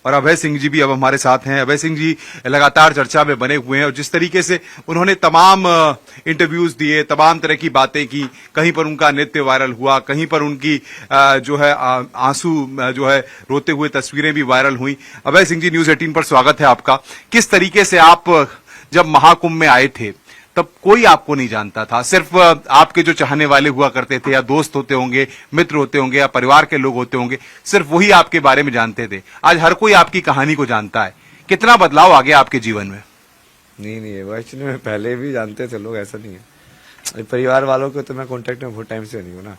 और अभय सिंह जी भी अब हमारे साथ हैं। अभय सिंह जी लगातार चर्चा में बने हुए हैं और जिस तरीके से उन्होंने तमाम इंटरव्यूज दिए, तमाम तरह की बातें की, कहीं पर उनका नृत्य वायरल हुआ, कहीं पर उनकी जो है आंसू जो है रोते हुए तस्वीरें भी वायरल हुई। अभय सिंह जी, न्यूज 18 पर स्वागत है आपका। किस तरीके से आप जब महाकुंभ में आए थे तब कोई आपको नहीं जानता था, सिर्फ आपके जो चाहने वाले हुआ करते थे या दोस्त होते होंगे, मित्र होते होंगे या परिवार के लोग होते होंगे, सिर्फ वही आपके बारे में जानते थे। आज हर कोई आपकी कहानी को जानता है। कितना बदलाव आ गया आपके जीवन में? नहीं, वो एक्चुअली में पहले भी जानते थे लोग, ऐसा नहीं है। परिवार वालों को तो मैं कांटेक्ट में बहुत टाइम से नहीं हूँ ना,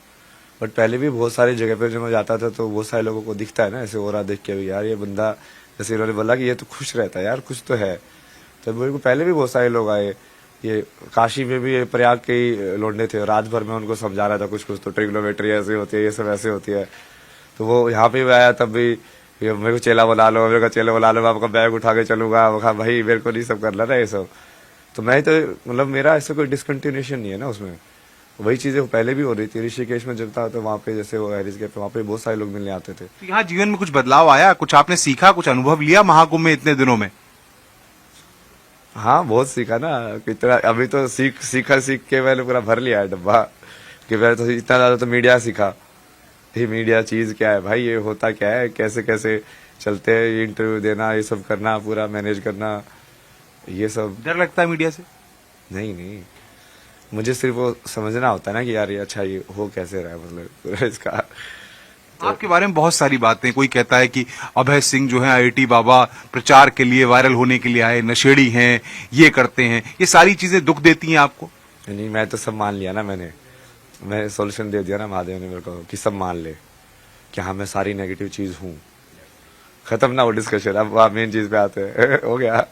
बट पहले भी बहुत सारी जगह पे जब मैं जाता था तो बहुत सारे लोगों को दिखता है ना, ऐसे हो रहा देख के भी यार ये बंदा, जैसे इन्होंने बोला कि ये तो खुश रहता है यार, कुछ तो है। तो मेरे को पहले भी बहुत सारे लोग आए, ये काशी में भी प्रयाग के ही लौंडे थे, रात भर में उनको समझा रहा था कुछ कुछ, तो ट्रिग्नोमेट्री ऐसे होती है, ये सब ऐसे होती है। तो वो यहाँ पे भी आया, तब भी मेरे को चेला बुला लो, मेरे को चेला बुला लो, मैं आपका बैग उठा के चलूंगा। वो कहा भाई मेरे को नहीं सब करना ना ये सब। तो मैं तो मतलब मेरा ऐसा कोई डिसकंटिन्यूएशन नहीं है ना उसमें, वही चीजें पहले भी हो रही थी। ऋषिकेश में जब था तो वहाँ पे जैसे वो हैरिस के वहाँ पे बहुत सारे लोग मिलने आते थे। तो यहाँ जीवन में कुछ बदलाव आया, कुछ आपने सीखा, कुछ अनुभव लिया महाकुंभ में इतने दिनों में? हाँ बहुत सीखा ना, कितना अभी तो सीख के मैंने पूरा भर लिया है डब्बा, कि मैंने तो इतना ज्यादा तो मीडिया सीखा। ये मीडिया चीज क्या है भाई, ये होता क्या है, कैसे कैसे चलते हैं, ये इंटरव्यू देना, ये सब करना, पूरा मैनेज करना, ये सब। डर लगता है मीडिया से? नहीं, मुझे सिर्फ वो समझना होता है ना कि यार ये अच्छा ये हो कैसे रहा है, मतलब पूरा इसका। आपके बारे में बहुत सारी बातें, कोई कहता है कि अभय सिंह जो है आईआईटी बाबा प्रचार के लिए, वायरल होने के लिए आए, नशेड़ी हैं, ये करते हैं, ये सारी चीजें दुख देती हैं आपको? नहीं, मैं तो सब मान लिया ना, मैं सॉल्यूशन दे दिया ना महादेव ने मेरे को कि सब मान ले कि हाँ मैं सारी नेगेटिव चीज हूँ। खत्म ना वो डिस्कशन, अब आप मेन चीज पे आते हैं। हो गया।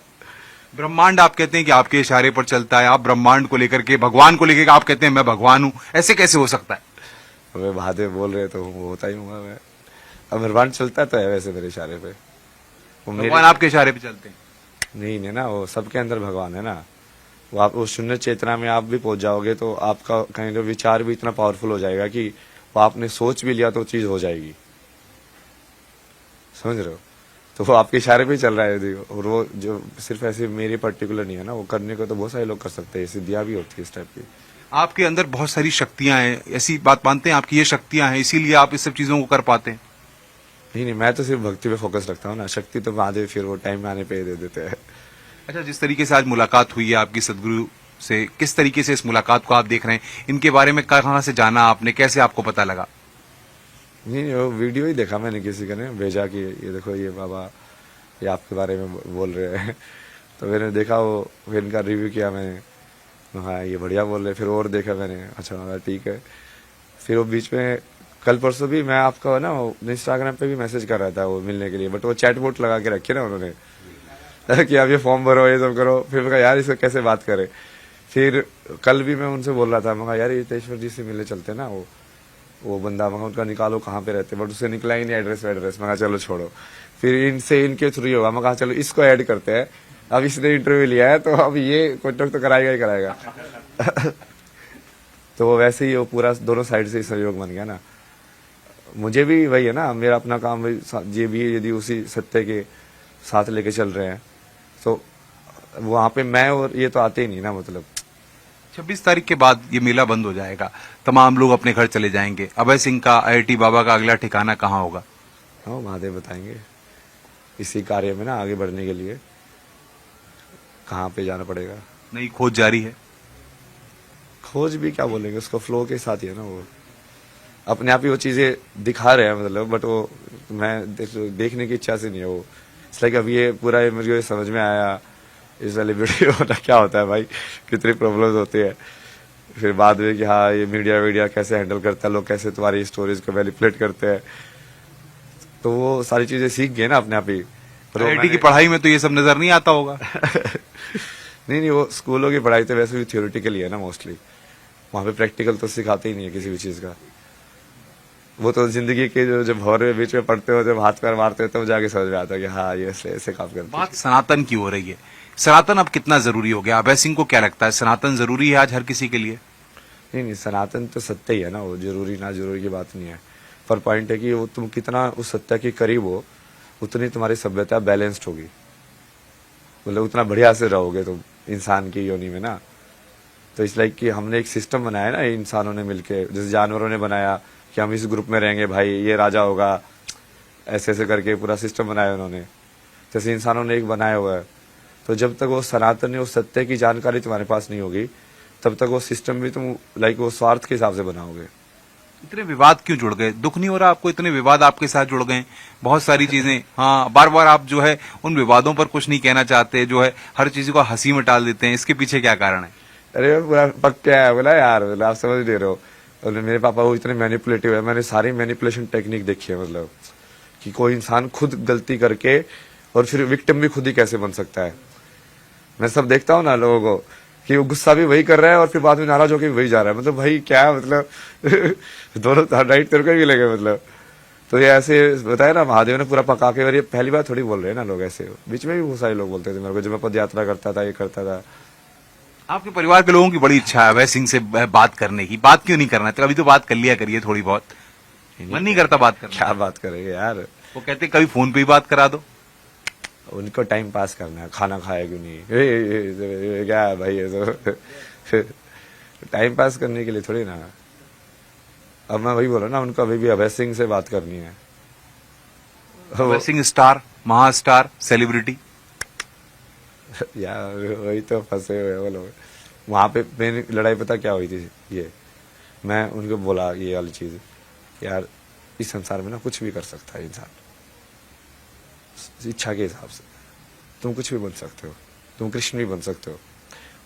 ब्रह्मांड आप कहते हैं कि आपके इशारे पर चलता है, आप ब्रह्मांड को लेकर के, भगवान को लेकर के आप कहते हैं मैं भगवान हूं, ऐसे कैसे हो सकता है? मैं महादेव बोल रहे तो वो होता ही हूँ मैं। अब ब्रह्मांड चलता तो है वैसे मेरे इशारे पे, वो भगवान आपके इशारे पे चलते हैं? नहीं ना, वो सबके अंदर भगवान है ना। वो आप उस शून्य चेतना में आप भी पहुंच जाओगे तो आपका कहीं विचार भी इतना पावरफुल हो जाएगा कि वो आपने सोच भी लिया तो चीज हो जाएगी। समझ रहे हो? तो वो आपके इशारे पे ही चल रहा है। और वो जो सिर्फ ऐसे मेरे पर्टिकुलर नहीं है ना, वो करने को तो बहुत सारे लोग कर सकते हैं, सिद्धियां भी होती है इस टाइप की। आपके अंदर बहुत सारी शक्तियां हैं, ऐसी बात मानते हैं आपकी ये शक्तियां हैं, इसीलिए आप इस सब चीजों को कर पाते हैं? नहीं, मैं तो सिर्फ भक्ति पे फोकस रखता हूँ ना, शक्ति तो महादेव फिर वो टाइम में आने पे दे देते हैं। अच्छा, जिस तरीके से आज मुलाकात हुई है आपकी सदगुरु से, किस तरीके से इस मुलाकात को आप देख रहे हैं? इनके बारे में कहाँ से जाना आपने, कैसे आपको पता लगा? नहीं, वो वीडियो ही देखा मैंने, किसी का ने भेजा कि ये देखो ये बाबा ये आपके बारे में बोल रहे हैं। तो मैंने देखा, वो फिर इनका रिव्यू किया मैंने, हाँ ये बढ़िया बोल रहे। फिर और देखा मैंने, अच्छा ठीक है। फिर वो बीच में कल परसों भी मैं आपका ना इंस्टाग्राम पे भी मैसेज कर रहा था वो मिलने के लिए, बट वो चैट बोट लगा के रखे ना उन्होंने कि आप ये फॉर्म भरो, ये सब करो। फिर मैं कहा यार इसको कैसे बात करे। फिर कल भी मैं उनसे बोल रहा था, मैं कहा यार हितेश्वर जी से मिलने चलते ना, वो बंदा मैं उनका निकालो कहाँ पे रहते, बट उससे निकला ही नहीं एड्रेस। मैं कहा चलो छोड़ो। फिर इनसे इनके थ्रू ही होगा, मैं कहा चलो इसको ऐड करते हैं। अब इसने इंटरव्यू लिया है तो अब ये कॉन्टेक्ट तो कराएगा ही कराएगा। तो वैसे ही वो पूरा दोनों साइड से सहयोग बन गया ना। मुझे भी वही है ना, मेरा अपना काम ये भी यदि उसी सत्य के साथ लेके चल रहे हैं तो वहां पे मैं और ये तो आते ही नहीं ना। मतलब 26 तारीख के बाद ये मेला बंद हो जाएगा, तमाम लोग अपने घर चले जाएंगे। अभय सिंह का, आईआईटी बाबा का अगला ठिकाना कहाँ होगा? हाँ महादेव बताएंगे इसी कार्य में ना आगे बढ़ने के लिए कहाँ पे जाना पड़ेगा। नई खोज जारी है? खोज भी क्या बोलेंगे, उसको फ्लो के साथ ही है ना, वो अपने आप ही वो चीजें दिखा रहे हैं मतलब, बट वो मैं देखने की इच्छा से नहीं है वो। इसलिए कि अभी ये पूरा मुझे समझ में आया इस वाली वीडियो होना क्या होता है भाई, कितनी प्रॉब्लम्स होती है। फिर बाद में कि हाँ ये मीडिया कैसे हैंडल करता है, लोग कैसे तुम्हारी स्टोरीज को मैनिपुलेट करते हैं, तो वो सारी चीजें सीख गए ना अपने आप ही। आईआईटी की पढ़ाई में तो ये सब नजर नहीं आता होगा? नहीं, वो स्कूलों की पढ़ाई तो वैसे भी थ्योरेटिकली है ना मोस्टली, वहां पे प्रैक्टिकल तो सिखाते ही नहीं है किसी भी चीज का। वो तो जिंदगी के जो भौर में बीच में पढ़ते हो, जब हाथ पैर मारते हो, तब जाके समझ में आता है कि हाँ ये ऐसे काम करते हैं। बात सनातन की हो रही है, सनातन अब कितना जरूरी हो गया? अभय सिंह को क्या लगता है, सनातन जरूरी है आज हर किसी के लिए? नहीं, सनातन तो सत्य ही है ना, वो जरूरी ना जरूरी की बात नहीं है। पर पॉइंट है कि वो तुम कितना उस सत्य के करीब हो, उतनी तुम्हारी सभ्यता बैलेंस्ड होगी, मतलब उतना बढ़िया से रहोगे तुम इंसान की योनि में ना। तो इस लाइक कि हमने एक सिस्टम बनाया ना इंसानों ने मिलके, जैसे जानवरों ने बनाया कि हम इस ग्रुप में रहेंगे भाई, ये राजा होगा, ऐसे ऐसे करके पूरा सिस्टम बनाया उन्होंने, जैसे इंसानों ने एक बनाया हुआ है। तो जब तक वो सनातन उस सत्य की जानकारी तुम्हारे पास नहीं होगी, तब तक वो सिस्टम भी तुम लाइक वो स्वार्थ के हिसाब से बनाओगे। इतने विवाद क्यों जुड़ गए? दुख नहीं हो रहा आपको? इतने विवाद आपके साथ जुड़ गए, बहुत सारी चीजें, हाँ, बार बार आप जो है उन विवादों पर कुछ नहीं कहना चाहते, जो है हर चीज को हंसी में टाल देते हैं, इसके पीछे क्या कारण है? अरे पूरा पक्का है, बोला यार, बोला आप समझ नहीं रहे हो। और मेरे पापा वो इतने मैनिपुलेटिव है, मैंने सारी मैनिपुलेशन टेक्निक देखी है, मतलब कि कोई इंसान खुद गलती करके और फिर विक्टिम भी खुद ही कैसे बन सकता है। मैं सब देखता हूँ ना लोगों को कि वो गुस्सा भी वही कर रहा है और फिर बाद में नाराज होकर वही जा रहा है, मतलब भाई क्या, मतलब दोनों राइट तेरे को ही मिलेंगे, मतलब। तो ये ऐसे बताया ना, महादेव ने पूरा पका के, और ये पहली बार थोड़ी बोल रहे हैं ना लोग ऐसे, बीच में भी बहुत सारे लोग बोलते थे मेरे को, जब मैं पद यात्रा करता था, ये करता था। आपके परिवार के लोगों की बड़ी इच्छा है अभय सिंह से बात करने की, बात क्यों नहीं करना? तो कभी तो बात कर लिया करिए थोड़ी बहुत, मन नहीं करता बात करना? क्या बात करेंगे यार, वो कहते कभी फोन पे ही बात करा दो। उनको टाइम पास करना है, खाना खाया क्यों नहीं, ये क्या है भाई, ये तो टाइम पास करने के लिए थोड़ी ना। अब मैं वही बोला ना, उनको अभी भी अभय सिंह से बात करनी है। Abhay Singh star, महास्टार, celebrity. यार वही तो फंसे हुए वो लोग। वहां पे मेरी लड़ाई पता क्या हुई थी, ये मैं उनको बोला ये वाली चीज, यार इस संसार में ना कुछ भी कर सकता है इंसान, इच्छा के हिसाब से तुम कुछ भी बन सकते हो, तुम कृष्ण भी बन सकते हो।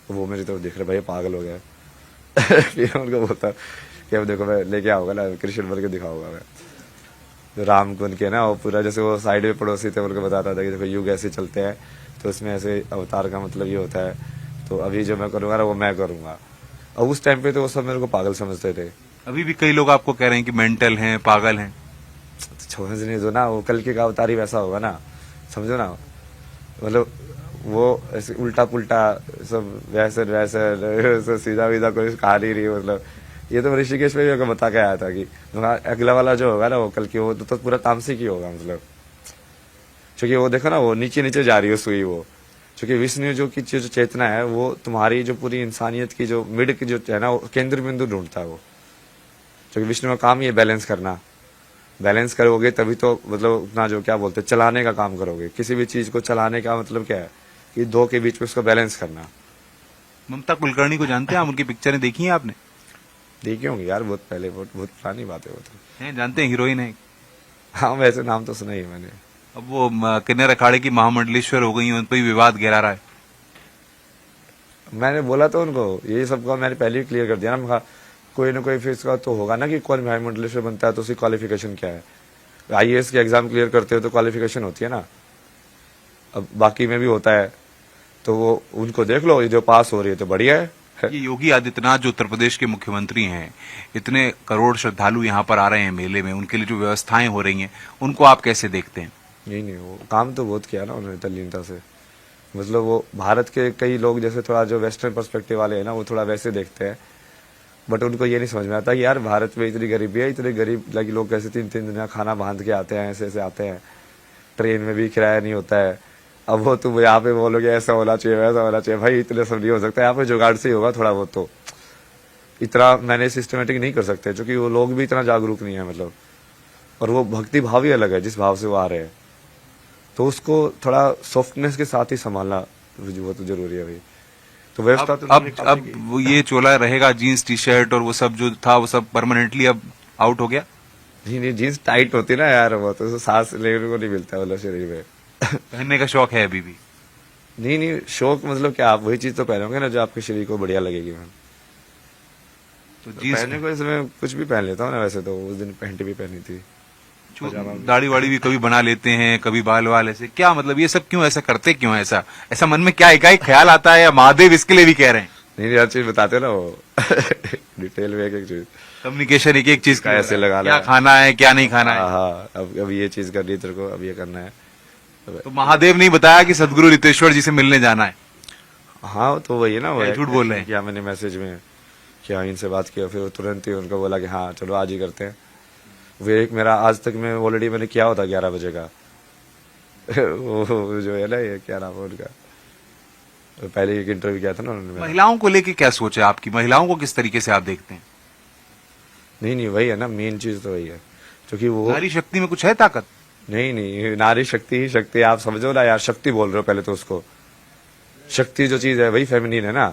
वो मेरी तरफ देख रहे, भाई पागल हो गया। फिर उनको बोलता कि अब देखो मैं लेके आऊंगा ना, कृष्ण बन के दिखाऊंगा मैं, जो राम को उनके ना, वो पूरा जैसे वो साइड में पड़ोसी थे उनको बताता था कि देखो युग ऐसे चलते हैं, तो इसमें ऐसे अवतार का मतलब ये होता है, तो अभी जो मैं करूंगा ना वो मैं करूंगा। और उस टाइम पे तो वो सब मेरे को पागल समझते थे। अभी भी कई लोग आपको कह रहे हैं कि मेंटल हैं, पागल हैं। समझने दो ना, वो कल के का अवतार ही वैसा होगा ना, समझो ना, मतलब वो ऐसे उल्टा पुल्टा सब वैसे वैसे सीधा विधा कोई कहानी ही नहीं, मतलब ये तो ऋषिकेश में भी बता के आया था कि अगला वाला जो होगा ना वो कल की, वो तो पूरा तामसिक ही होगा, मतलब क्योंकि वो देखो ना वो नीचे नीचे जा रही है सुई, वो क्योंकि विष्णु जो की जो चेतना है वो तुम्हारी जो पूरी इंसानियत की जो मिड की जो है ना, वो केंद्र बिंदु ढूंढता है वो, क्योंकि विष्णु का काम ही है बैलेंस करना। बैलेंस करोगे तभी तो मतलब अपना जो क्या बोलते हैं चलाने का काम करोगे। किसी भी चीज को चलाने का मतलब क्या है कि दो के बीच में उसको बैलेंस करना। ममता कुलकर्णी को जानते हैं आप? उनकी पिक्चरें देखी हैं आपने? देखी होंगी यार, बहुत पहले, बहुत पुरानी बात है वो तो। हैं, जानते हैं, हीरोइन है। हाँ वैसे नाम तो सुना ही है मैंने। अब वो किन्नर अखाड़े की महामंडलेश्वर हो गई हैं, उन पर भी विवाद गहरा रहा है। मैंने बोला तो उनको ये सबका मैंने पहले ही क्लियर कर दिया ना, मैं कोई ना कोई फिर इसका तो होगा ना कि कौन महामंडलेश्वर बनता है तो उसकी क्वालिफिकेशन क्या है। आईएएस के एग्जाम क्लियर करते हो तो क्वालिफिकेशन होती है ना, अब बाकी में भी होता है, तो वो उनको देख लो, ये जो पास हो रही है तो बढ़िया है। ये योगी आदित्यनाथ जो उत्तर प्रदेश के मुख्यमंत्री हैं, इतने करोड़ श्रद्धालु यहाँ पर आ रहे हैं मेले में, उनके लिए जो व्यवस्थाएं हो रही हैं, उनको आप कैसे देखते हैं? नहीं वो काम तो बहुत किया ना उन्होंने तल्लीनता से, मतलब वो भारत के कई लोग जैसे थोड़ा जो वेस्टर्न पर्सपेक्टिव वाले हैं ना वो थोड़ा वैसे देखते हैं, बट उनको ये नहीं समझ में आता कि यार भारत में इतनी गरीबी है, इतने गरीब लगे लोग कैसे 3-3 दिन का खाना बांध के आते हैं, ऐसे ऐसे आते हैं, ट्रेन में भी किराया नहीं होता है। अब वो तुम यहाँ पे बोलोगे ऐसा होना चाहिए वैसा होना चाहिए, भाई इतने सब नहीं हो सकता, यहाँ पे जुगाड़ से ही होगा थोड़ा बहुत, तो इतना मैंने सिस्टमेटिक नहीं कर सकते क्योंकि वो लोग भी इतना जागरूक नहीं है, मतलब, और वो भक्ति भाव ही अलग है जिस भाव से वो आ रहे हैं, तो उसको थोड़ा सॉफ्टनेस के साथ ही संभालना वो तो जरूरी है भाई। तो व्यवस्था तो अब वो ये चोला रहेगा, जीन्स टी शर्ट और वो सब जो था वो सब परमानेंटली अब आउट हो गया? नहीं जीन्स टाइट होती ना यार, वो तो सांस लेने को नहीं मिलता मतलब शरीर में। पहनने का शौक है अभी भी? नहीं शौक मतलब क्या, आप वही चीज तो पहनोगे ना जो आपके शरीर को बढ़िया लगेगी। मैं तो पहनने को इसमें कुछ भी पहन लेता हूँ ना, वैसे तो उस दिन पैंट भी पहनी थी, दाढ़ी वाड़ी भी कभी बना लेते हैं, कभी बाल वाल, ऐसे क्या मतलब ये सब क्यों ऐसा करते, क्यों ऐसा ऐसा मन में क्या एकाएक ख्याल आता है, या महादेव इसके लिए भी कह रहे हैं? नहीं हर चीज बताते ना वो डिटेल में एक एक चीज, कम्युनिकेशन एक एक चीज का ऐसे लगाना, क्या खाना है क्या नहीं खाना है। हाँ अब ये चीज करनी है तेरे को, अब ये करना है। तो महादेव नहीं बताया कि सदगुरु रितेश्वर जी से मिलने जाना है? हाँ तो वही है ना, वो झूठ बोल रहे हैं क्या, मैंने मैसेज में क्या इनसे बात किया, फिर तुरंत ही उनको बोला कि हाँ चलो आज ही करते हैं। वो एक मेरा आज तक में ऑलरेडी मैंने किया होता 11 बजे का, वो जो है ना, ये क्या नाम है उनका, पहले एक इंटरव्यू किया था ना उन्होंने मेरा। महिलाओं को लेके क्या सोच है आपकी, महिलाओं को किस तरीके से आप देखते हैं? नहीं वही है ना, मेन चीज तो वही है, क्योंकि वो नारी शक्ति में कुछ है ताकत? नहीं नारी शक्ति ही शक्ति है, आप समझो ना यार, शक्ति बोल रहे हो पहले तो उसको। शक्ति जो चीज है वही फेमिनिन है ना,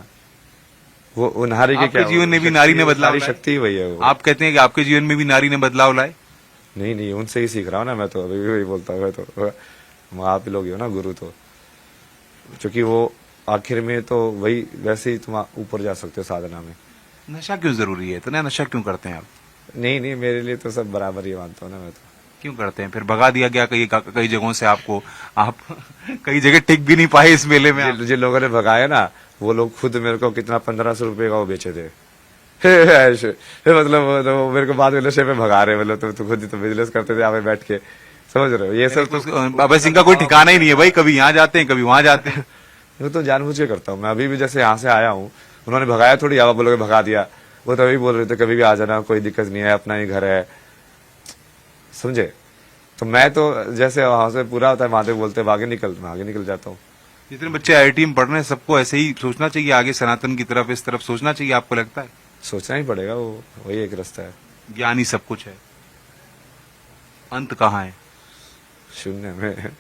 वो नारी के आपके क्या, जीवन में भी शक्ति- नारी ने बदलाव नारी लाए? शक्ति ही वही है वो। आप कहते हैं कि आपके जीवन में भी नारी ने बदलाव लाए? नहीं उनसे ही सीख रहा हूँ ना मैं तो, अभी भी वही बोलता हूँ मैं तो, आप ही लोग ही हो ना गुरु, तो क्योंकि वो आखिर में तो वही, वैसे ही तुम ऊपर जा सकते हो साधना में। नशा क्यों जरूरी है, इतना नशा क्यों करते हैं आप? नहीं मेरे लिए तो सब बराबर ही मानता हूँ ना मैं तो। क्यों करते हैं? फिर भगा दिया गया कई जगहों से आपको, आप कई जगह टिक भी नहीं पाए इस मेले में आप। जिन लोगों ने भगाया ना, वो लोग खुद मेरे को कितना 1500 रुपए का वो बेचे थे। मतलब वो मेरे को बाद में नशे पे भगा रहे, मतलब तो खुद ही तो बिजनेस करते थे यहाँ पे बैठ के, समझ रहे हो? ये सब तो बाबा सिंह का कोई ठिकाना ही नहीं है भाई, कभी यहाँ जाते हैं कभी वहां जाते हैं। वो तो जानबूझ के करता हूँ मैं। अभी भी जैसे यहाँ से आया हूँ, उन्होंने भगाया थोड़ी, आप बोलोगे भगा दिया, वो तो अभी बोल रहे थे कभी भी आ जाना, कोई दिक्कत नहीं है, अपना ही घर है, समझे? तो मैं तो जैसे वहां से पूरा होता है वहां से बोलते आगे निकल जाता हूँ। जितने बच्चे आईआईटी में पढ़ रहे हैं सबको ऐसे ही सोचना चाहिए, आगे सनातन की तरफ, इस तरफ सोचना चाहिए, आपको लगता है? सोचना ही पड़ेगा, वो वही एक रास्ता है। ज्ञान ही सब कुछ है, अंत कहाँ है? शून्य में।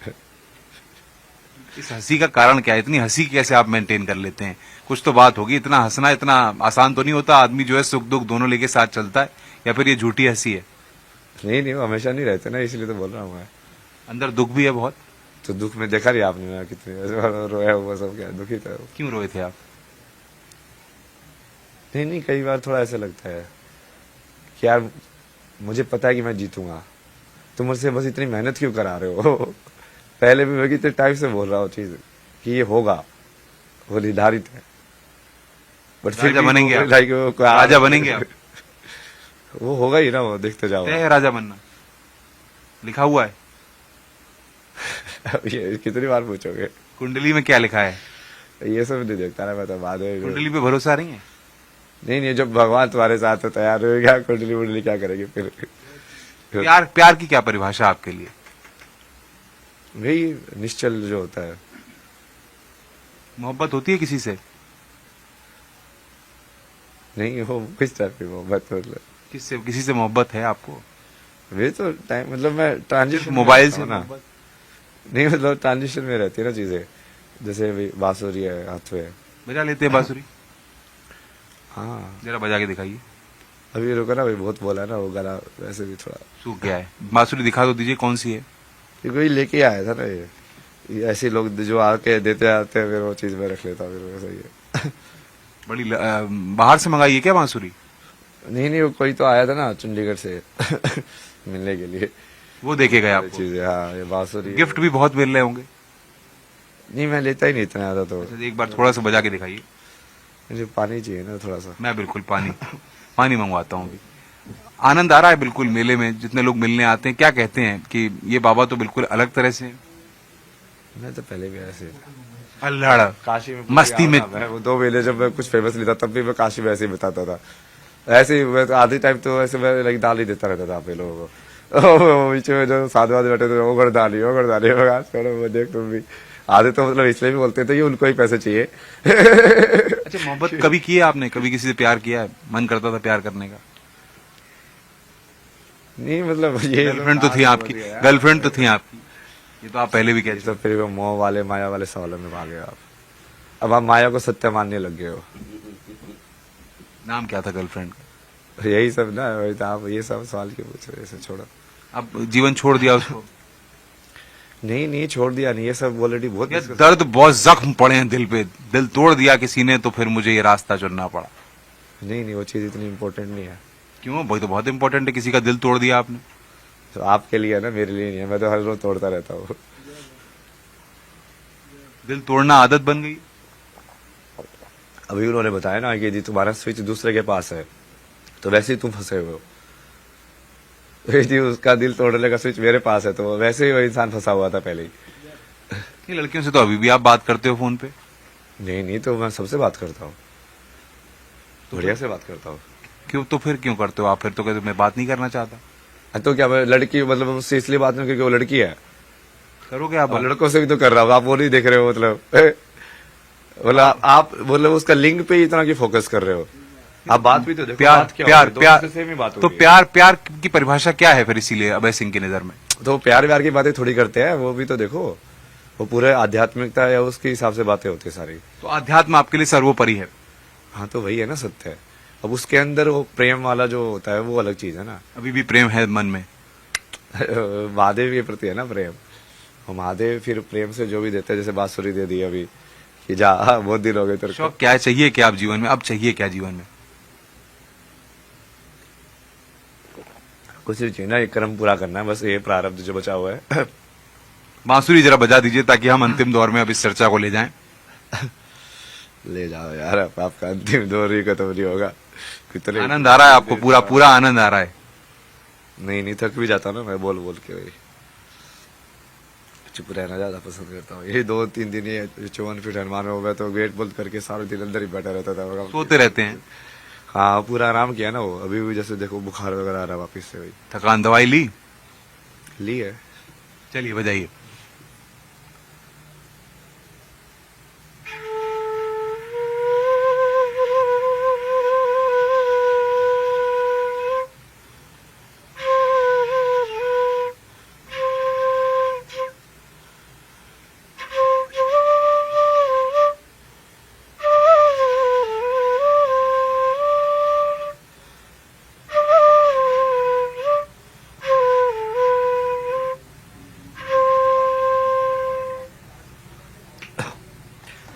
इस हंसी का कारण क्या है? इतनी हंसी कैसे आप मेंटेन कर लेते हैं? कुछ तो बात होगी, इतना हंसना इतना आसान तो नहीं होता। आदमी जो है सुख दुख दोनों लेके साथ चलता है, या फिर ये झूठी हंसी है? नहीं वो हमेशा नहीं रहते ना, इसलिए तो बोल रहा हूँ मैं। अंदर दुख भी है बहुत? तो दुख में देखा नहीं आपने मैं कितने रोया हुआ, सब क्या दुखी था। क्यों रोए थे आप? नहीं कई बार थोड़ा ऐसा लगता है कि यार मुझे पता है कि मैं जीतूंगा, तुम मुझसे बस इतनी मेहनत क्यों करा रहे हो? पहले भी मैं कितने टाइम से बोल रहा हूँ चीज कि ये होगा, वो निर्धारित है, बट फिर राजा भी बनेंगे वो आप? like वो कोई राजा बनेंगे आप? वो होगा ही ना, वो देखते जाओ। तय है राजा बनना, लिखा हुआ है? ये कितनी बार पूछोगे? कुंडली में क्या लिखा है? ये सब नहीं देखता ना मैं तो, बाद में कुंडली पे भरोसा नहीं है? नहीं जब भगवान तुम्हारे साथ है तैयार हो क्या, कुंडली वुंडली क्या करेगी फिर? प्यार की क्या परिभाषा आपके लिए? वही निश्चल जो होता है। मोहब्बत होती है किसी से? नहीं वो किस टाइप की मोहब्बत, मतलब किससे, किसी से मोहब्बत है आपको? वे तो टाइम, मतलब मैं ट्रांजिशन मोबाइल से ना, मोहब्बत? नहीं मतलब ट्रांजिशन में रहती है ना चीजें, जैसे अभी बांसुरी है हाथ में। बजा लेते हैं बांसुरी? हाँ जरा बजा के दिखाइए। अभी रुको ना, अभी बहुत बोला है ना, वो गला वैसे भी थोड़ा, सूख गया है। बांसुरी दिखा दो, दीजिए कौन सी है? ये कोई लेके आया था ना, ये ऐसे लोग जो आके देते आते हैं, फिर वो चीज में रख लेता हूँ, फिर वैसा ही है। बड़ी बाहर से मंगाई है क्या बांसुरी? नहीं वो कोई तो आया था ना चंडीगढ़ से मिलने के लिए, वो देखे गए आपको? चीजें। हाँ ये बांसुरी गिफ्ट भी बहुत मिल रहे होंगे? नहीं मैं लेता ही नहीं इतना ज्यादा, तो अच्छा, एक बार थोड़ा सा बजा के दिखाइए। मुझे पानी चाहिए ना थोड़ा सा। मैं बिल्कुल पानी मंगवाता हूँ अभी। आनंद आ रहा है बिल्कुल मेले में, जितने लोग मिलने आते हैं क्या कहते हैं कि ये बाबा तो बिल्कुल अलग तरह से हैं? मैं तो पहले भी ऐसे अल्लाह काशी में मस्ती में। मैं वो 2 महीने जब मैं कुछ फेमस नहीं था, तब भी मैं काशी में ऐसे ही बताता था, ऐसे ही मैं तो आधी टाइम तो ऐसे मैं लाइक दाल ही देता रहता था आप लोगों को। बीच में जो साधु वाधु बैठे थे, ओगड़ दाली वो देख तुम भी आधे तो मतलब इसलिए भी बोलते थे कि उनको ही पैसे चाहिए। अच्छा, मोहब्बत कभी की है आपने? कभी किसी से प्यार किया है? मन करता था प्यार करने का? नहीं मतलब ये गर्लफ्रेंड तो थी आपकी? गर्लफ्रेंड तो थी आपकी, ये तो आप पहले भी कहते थे। तो फिर वो मोह वाले माया वाले सवालों में भागे आप। अब आप माया को सत्य मानने लग गए हो। नाम क्या था गर्लफ्रेंड का? यही सब ना, वही तो आप ये सब सवाल क्यों पूछ रहे हो? छोड़ो। अब जीवन छोड़ दिया उसको? नहीं छोड़ दिया नहीं, ये सब ऑलरेडी बहुत ये दर्द, बहुत जख्म पड़े हैं दिल पे, दिल तोड़ दिया किसी ने, तो फिर मुझे ये रास्ता चुनना पड़ा। नहीं वो चीज इतनी इम्पोर्टेंट नहीं है। क्यों? वही तो बहुत इंपॉर्टेंट है, किसी का दिल तोड़ दिया आपने। तो आपके लिए है ना, मेरे लिए नहीं है, मैं तो हर रोज तोड़ता रहता हूँ। दिल तोड़ना आदत बन गई? अभी उन्होंने बताया ना कि यदि तुम्हारा स्विच दूसरे के पास है तो वैसे ही तुम फंसे हुए हो, यदि उसका दिल तोड़ने का स्विच मेरे पास है तो वैसे ही वो इंसान फंसा हुआ था पहले ही। ये लड़कियों से तो अभी भी आप बात करते हो फोन पे? नहीं तो मैं सबसे बात करता हूँ, बढ़िया से बात करता हूँ। क्यों? तो फिर क्यों करते हो आप? फिर तो कहते हो मैं बात नहीं करना चाहता। तो क्या मैं लड़की, मतलब उससे इसलिए बात नहीं क्योंकि वो लड़की है? करोगे आप और लड़कों से भी तो कर रहा हूँ, आप वो नहीं देख रहे हो मतलब बोला आप बोले उसका लिंग पे ही इतना की फोकस कर रहे हो, आप बात भी तो देखो। प्यार बात क्या प्यार होगी? प्यार दोनों से सेम ही बात तो होगी। प्यार की परिभाषा क्या है फिर इसीलिए अभय सिंह की नजर में? तो प्यार व्यार की बातें थोड़ी करते हैं, वो भी तो देखो, वो पूरे आध्यात्मिकता या उसके हिसाब से बातें होती है सारी। तो अध्यात्म आपके लिए सर्वोपरि है? हाँ तो वही है ना सत्य। अब उसके अंदर वो प्रेम वाला जो होता है वो अलग चीज है ना। अभी भी प्रेम है मन में? महादेव के प्रति है ना प्रेम, और महादेव फिर प्रेम से जो भी देते हैं, जैसे बांसुरी दे दी अभी कि जा बहुत दिन हो गए तेरे को। शौक क्या है, चाहिए क्या आप जीवन में, अब चाहिए क्या जीवन में? कुछ भी चाहिए ना, एक कर्म पूरा करना है बस, ये प्रारब्ध जो बचा हुआ है। बांसुरी जरा बजा दीजिए ताकि हम अंतिम दौर में अब इस चर्चा को ले जाएं। ले जाओ यार, अब आपका अंतिम दौर ही खत्म नहीं होगा। कितने आनंद आ रहा है आपको? पूरा पूरा आनंद आ रहा है? नहीं थक भी जाता ना मैं बोल बोल के, वही चुप रहना ज्यादा पसंद करता हूँ। ये 2-3 दिन ये 54 फीट हनुमान में हो गया तो गेट बंद करके सारे दिन अंदर ही बैठा रहता था। सोते रहते हैं? हाँ पूरा आराम किया ना वो, अभी भी जैसे देखो बुखार वगैरह आ रहा है वापिस से, वही थकान दवाई ली है। चलिए बजाइए।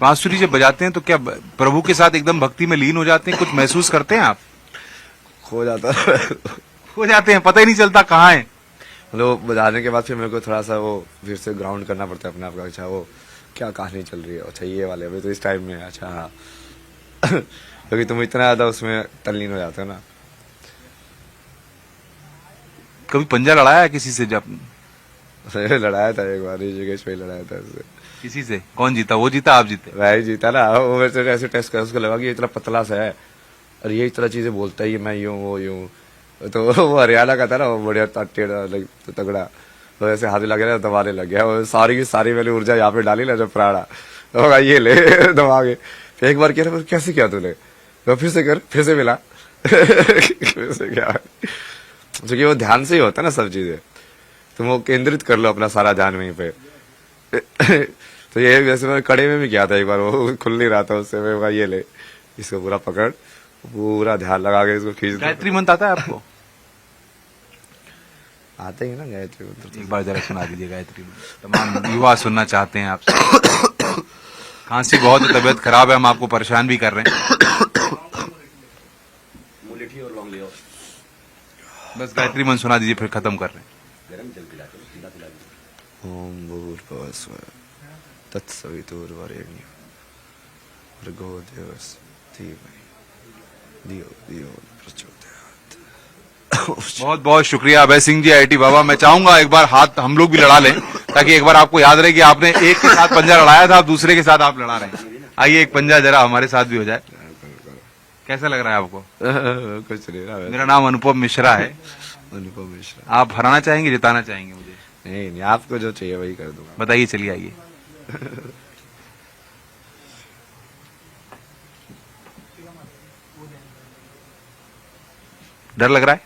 बांसुरी जब बजाते हैं तो क्या प्रभु के साथ एकदम भक्ति में लीन हो जाते हैं? कुछ महसूस करते हैं आप? खो जाता हो जाते हैं, पता ही नहीं चलता कहाँ है। मतलब बजाने के बाद फिर मेरे को थोड़ा सा वो फिर से ग्राउंड करना पड़ता है अपने आप का। अच्छा वो क्या कहानी चल रही है, अच्छा ये वाले अभी तो इस टाइम में, अच्छा हाँ। क्योंकि तुम इतना ज्यादा उसमें तल्लीन हो जाते हो ना। कभी पंजा लड़ाया है किसी से? जब लड़ाया था एक बार ऋषिकेश पे, लड़ाया था उससे। किसी से? कौन जीता? वो जीता आप जीते? वही जीता ना। वो मेरे से ऐसे टेस्ट कर, उसको लगा कि ये इतना पतला सा है और ये इतना चीजें बोलता है, ये मैं यूं वो यूं। तो वो हरियाणा का था ना, वो बढ़िया टेढ़ा तगड़ा, तो ऐसे हाथ लगे ना दबाने लग गया। वो सारी की सारी मैंने ऊर्जा यहाँ पे डाली ना जब प्राणा, तो ये ले दबा के। फिर एक बार कह रहा कैसे किया तूने, तो फिर से कर, फिर से मिला। फिर से क्या, क्योंकि वो ध्यान से ही होता है ना सब चीजें, तुम वो केंद्रित कर लो अपना सारा ध्यान वहीं पे। तो ये वैसे मैं कड़े में भी किया था एक बार, वो खुल नहीं रहा था उससे, मैं कहा ये ले इसको पूरा पकड़, पूरा ध्यान लगा के इसको खींच। गायत्री मंत्र आता है आपको? आते ही ना गायत्री मंत्र। एक बार जरा सुना दीजिए गायत्री मंत्र, तमाम युवा सुनना चाहते हैं आपसे। खांसी बहुत है, तबीयत खराब है, हम आपको परेशान भी कर रहे हैं। बस गायत्री मंत्र सुना दीजिए, फिर खत्म कर रहे हैं। ओम भूर्भुवः स्वः तत्सवितुर्वरेण्यं भर्गो देवस्य धीमहि धियो यो न प्रचोदयात्। बहुत बहुत शुक्रिया अभय सिंह जी, आईटी बाबा। मैं चाहूंगा एक बार हाथ हम लोग भी लड़ा लें, ताकि एक बार आपको याद रहे कि आपने एक के साथ पंजा लड़ाया था, आप दूसरे के साथ आप लड़ा रहे हैं। आइए एक पंजा जरा हमारे साथ भी हो जाए। कैसा लग रहा है आपको? कुछ नहीं ना। मेरा नाम अनुपम मिश्रा है। अनुपम मिश्रा। आप हराना चाहेंगे, जिताना चाहेंगे मुझे? नहीं आपको जो चाहिए वही कर दूंगा। बताइए, चलिए आइए। डर लग रहा है?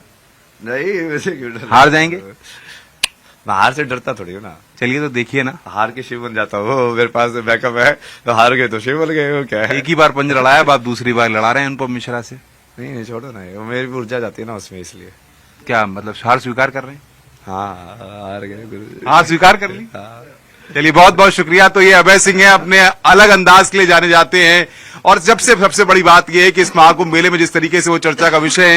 नहीं वैसे क्यों डर, हार जाएंगे? मैं हार से डरता थोड़ी हूँ ना। चलिए तो देखिए ना, हार के शिव बन जाता हूँ, मेरे पास बैकअप है, तो हार गए तो शिव बन गए, वो क्या है। एक ही बार पंजा लड़ाया, अब आप दूसरी बार लड़ा रहे हैं अनुपम मिश्रा से। नहीं छोड़ो ना, वो मेरी भी ऊर्जा जाती है ना उसमें, इसलिए। क्या मतलब हार स्वीकार कर रहे हैं? हाँ हार गए गुरु। हार स्वीकार कर ली। हाँ। चलिए बहुत बहुत शुक्रिया। तो ये अभय सिंह है, अपने अलग अंदाज के लिए जाने जाते हैं। और जब से सबसे बड़ी बात यह है कि इस महाकुंभ मेले में जिस तरीके से वो चर्चा का विषय है,